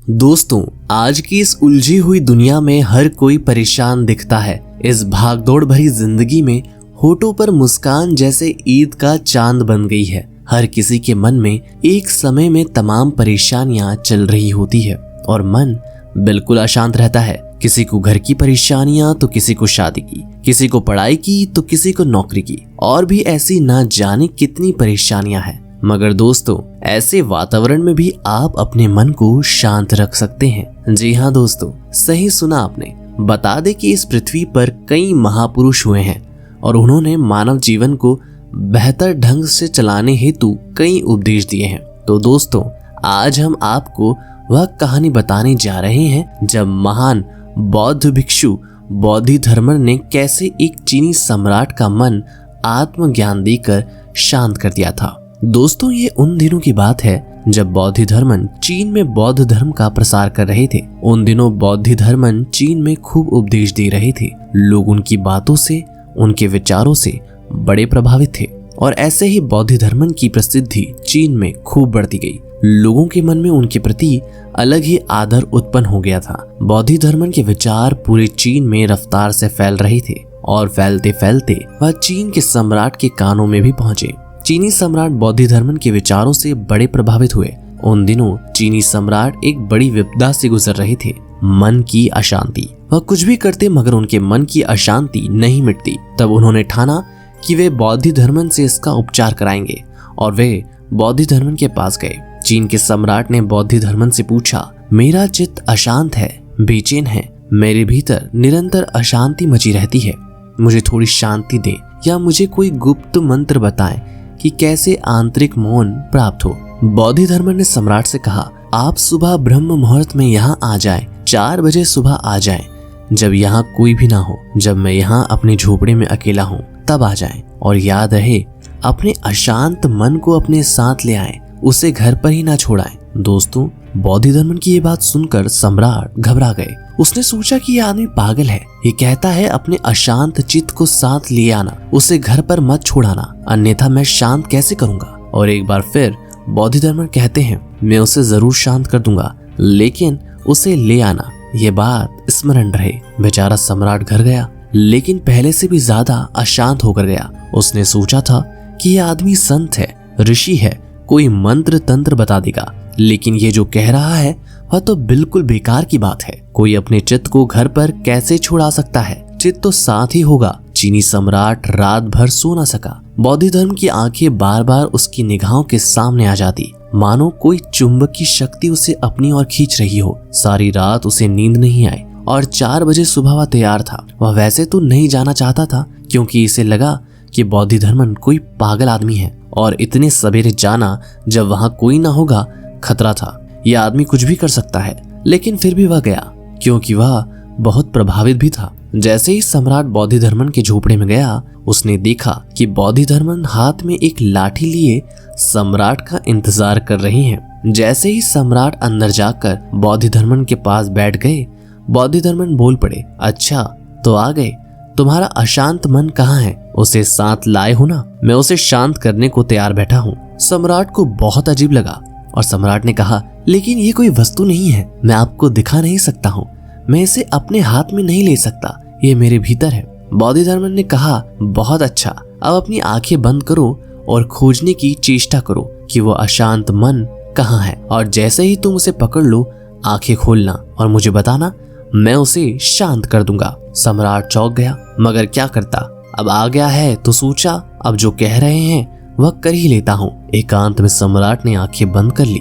दोस्तों, आज की इस उलझी हुई दुनिया में हर कोई परेशान दिखता है। इस भागदौड़ भरी जिंदगी में होठों पर मुस्कान जैसे ईद का चांद बन गई है। हर किसी के मन में एक समय में तमाम परेशानियां चल रही होती है और मन बिल्कुल अशांत रहता है। किसी को घर की परेशानियां तो किसी को शादी की, किसी को पढ़ाई की तो किसी को नौकरी की, और भी ऐसी ना जाने कितनी परेशानियां हैं। मगर दोस्तों, ऐसे वातावरण में भी आप अपने मन को शांत रख सकते हैं। जी हाँ दोस्तों, सही सुना आपने। बता दे कि इस पृथ्वी पर कई महापुरुष हुए हैं और उन्होंने मानव जीवन को बेहतर ढंग से चलाने हेतु कई उपदेश दिए हैं। तो दोस्तों, आज हम आपको वह कहानी बताने जा रहे हैं जब महान बौद्ध भिक्षु बोधिधर्मन ने कैसे एक चीनी सम्राट का मन आत्मज्ञान देकर शांत कर दिया था। दोस्तों, ये उन दिनों की बात है जब बोधिधर्मन चीन में बौद्ध धर्म का प्रसार कर रहे थे। उन दिनों बोधिधर्मन चीन में खूब उपदेश दे रहे थे। लोग उनकी बातों से, उनके विचारों से बड़े प्रभावित थे और ऐसे ही बोधिधर्मन की प्रसिद्धि चीन में खूब बढ़ती गई। लोगों के मन में उनके प्रति अलग ही आदर उत्पन्न हो गया था। बोधिधर्मन के विचार पूरे चीन में रफ्तार से फैल रहे थे और फैलते फैलते वह चीन के सम्राट के कानों में भी पहुंचे। चीनी सम्राट बोधिधर्मन के विचारों से बड़े प्रभावित हुए। उन दिनों चीनी सम्राट एक बड़ी विपदा से गुजर रहे थे, मन की अशांति। वह कुछ भी करते मगर उनके मन की अशांति नहीं मिटती। तब उन्होंने ठाना कि वे बोधिधर्मन से इसका उपचार कराएंगे और वे बोधिधर्मन के पास गए। चीन के सम्राट ने बोधिधर्मन से पूछा, मेरा चित्त अशांत है, बेचैन है, मेरे भीतर निरंतर अशांति मची रहती है, मुझे थोड़ी शांति दें या मुझे कोई गुप्त मंत्र बताएं कि कैसे आंतरिक मौन प्राप्त हो। बोधिधर्मन ने सम्राट से कहा, आप सुबह ब्रह्म मुहूर्त में यहाँ आ जाएं, 4 बजे सुबह आ जाएं, जब यहाँ कोई भी ना हो, जब मैं यहाँ अपने झोपड़े में अकेला हूँ तब आ जाएं, और याद रहे अपने अशांत मन को अपने साथ ले आएं, उसे घर पर ही ना छोड़ाएं। दोस्तों, बोधिधर्मन की ये बात सुनकर सम्राट घबरा गए। उसने सोचा कि यह आदमी पागल है। ये कहता है अपने अशांत चित्त को साथ ले आना, उसे घर पर मत छोड़ाना, अन्यथा मैं शांत कैसे करूंगा। और एक बार फिर बोधिधर्मन कहते हैं, मैं उसे जरूर शांत कर दूंगा, लेकिन उसे ले आना, ये बात स्मरण रहे। बेचारा सम्राट घर गया, लेकिन पहले से भी ज्यादा अशांत होकर गया। उसने सोचा था कि यह आदमी संत है, ऋषि है, कोई मंत्र तंत्र बता देगा, लेकिन ये जो कह रहा है वह तो बिल्कुल बेकार की बात है। कोई अपने चित्त को घर पर कैसे छुड़ा सकता है, चित्त तो साथ ही होगा। चीनी सम्राट रात भर सो न सका। बोधिधर्म की आंखें बार बार उसकी निगाहों के सामने आ जाती, मानो कोई चुंबक की शक्ति उसे अपनी ओर खींच रही हो। सारी रात उसे नींद नहीं आई और 4 बजे सुबह वह तैयार था। वह वैसे तो नहीं जाना चाहता था, क्योंकि इसे लगा कि बोधिधर्मन कोई पागल आदमी है, और इतने सवेरे जाना जब वहां कोई ना होगा, खतरा था। यह आदमी कुछ भी कर सकता है। लेकिन फिर भी वह गया, क्योंकि वह बहुत प्रभावित भी था। जैसे ही सम्राट बोधिधर्मन के झोपड़े में गया, उसने देखा कि बोधिधर्मन हाथ में एक लाठी लिए सम्राट का इंतजार कर रहे हैं। जैसे ही सम्राट अंदर जाकर बोधिधर्मन के पास बैठ गए, बोधिधर्मन बोल पड़े, अच्छा तो आ गए, तुम्हारा अशांत मन कहाँ है, उसे साथ लाए हो ना, मैं उसे शांत करने को तैयार बैठा हूँ। सम्राट को बहुत अजीब लगा और सम्राट ने कहा, लेकिन ये कोई वस्तु नहीं है, मैं आपको दिखा नहीं सकता हूँ, मैं इसे अपने हाथ में नहीं ले सकता, ये मेरे भीतर है। बोधिधर्मन ने कहा, बहुत अच्छा, अब अपनी आंखें बंद करो और खोजने की चेष्टा करो कि वो अशांत मन कहाँ है, और जैसे ही तुम उसे पकड़ लो, आंखें खोलना और मुझे बताना, मैं उसे शांत कर दूंगा। सम्राट चौंक गया, मगर क्या करता, अब आ गया है तो सोचा अब जो कह रहे हैं वह कर ही लेता हूँ। एकांत में सम्राट ने आंखें बंद कर ली।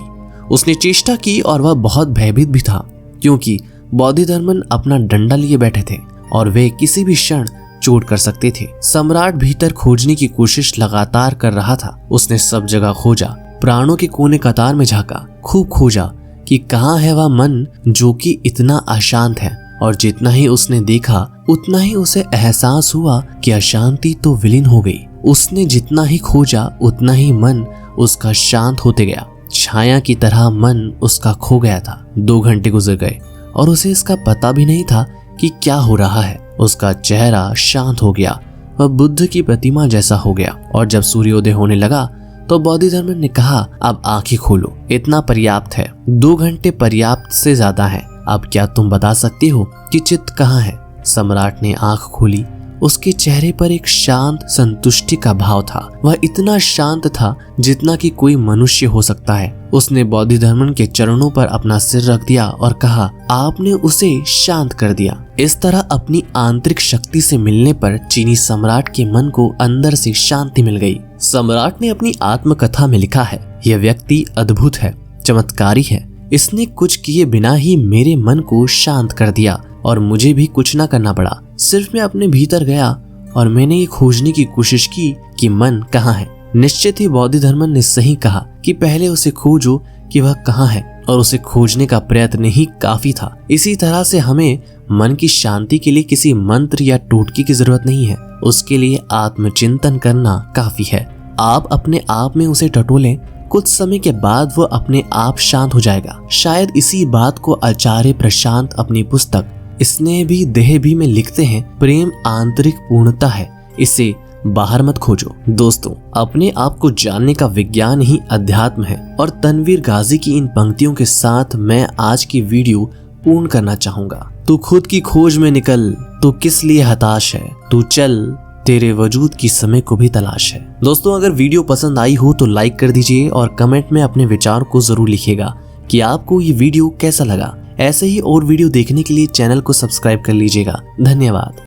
उसने चेष्टा की और वह बहुत भयभीत भी था, क्योंकि बोधिधर्मन अपना डंडा लिए बैठे थे और वे किसी भी क्षण चोट कर सकते थे। सम्राट भीतर खोजने की कोशिश लगातार कर रहा था। उसने सब जगह खोजा, प्राणों के कोने कतार में झांका, खूब खोजा कि कहाँ है वह मन जो कि इतना अशांत है। और जितना ही उसने देखा, उतना ही उसे एहसास हुआ कि अशांति तो विलीन हो गई। उसने जितना ही खोजा, उतना ही मन उसका शांत होते गया। छाया की तरह मन उसका खो गया था। 2 घंटे गुजर गए और उसे इसका पता भी नहीं था कि क्या हो रहा है। उसका चेहरा शांत हो गया, वह बुद्ध की प्रतिमा जैसा हो गया। और जब सूर्योदय होने लगा तो बोधिधर्मन ने कहा, अब आंखें खोलो, इतना पर्याप्त है, 2 घंटे पर्याप्त से ज्यादा है। अब क्या तुम बता सकते हो कि चित्त कहाँ है? सम्राट ने आंख खोली। उसके चेहरे पर एक शांत संतुष्टि का भाव था। वह इतना शांत था जितना कि कोई मनुष्य हो सकता है। उसने बोधिधर्मन के चरणों पर अपना सिर रख दिया और कहा, आपने उसे शांत कर दिया। इस तरह अपनी आंतरिक शक्ति से मिलने पर चीनी सम्राट के मन को अंदर से शांति मिल गई। सम्राट ने अपनी आत्मकथा में लिखा है, यह व्यक्ति अद्भुत है, चमत्कारी है। इसने कुछ किए बिना ही मेरे मन को शांत कर दिया और मुझे भी कुछ ना करना पड़ा। सिर्फ मैं अपने भीतर गया और मैंने ये खोजने की कोशिश की कि मन कहाँ है। निश्चित ही बोधिधर्मन ने सही कहा कि पहले उसे खोजो कि वह कहाँ है, और उसे खोजने का प्रयत्न ही काफी था। इसी तरह से हमें मन की शांति के लिए किसी मंत्र या टोटके की जरूरत नहीं है, उसके लिए आत्मचिंतन करना काफी है। आप अपने आप में उसे टटोलें, कुछ समय के बाद वो अपने आप शांत हो जाएगा। शायद इसी बात को आचार्य प्रशांत अपनी पुस्तक स्नेह भी देह भी में लिखते हैं, प्रेम आंतरिक पूर्णता है, इसे बाहर मत खोजो। दोस्तों, अपने आप को जानने का विज्ञान ही अध्यात्म है। और तनवीर गाजी की इन पंक्तियों के साथ मैं आज की वीडियो पूर्ण करना चाहूंगा। तू खुद की खोज में निकल, तू किस लिए हताश है, तू चल, तेरे वजूद की समय को भी तलाश है। दोस्तों, अगर वीडियो पसंद आई हो तो लाइक कर दीजिए और कमेंट में अपने विचार को जरूर लिखिएगा कि आपको ये वीडियो कैसा लगा। ऐसे ही और वीडियो देखने के लिए चैनल को सब्सक्राइब कर लीजिएगा। धन्यवाद।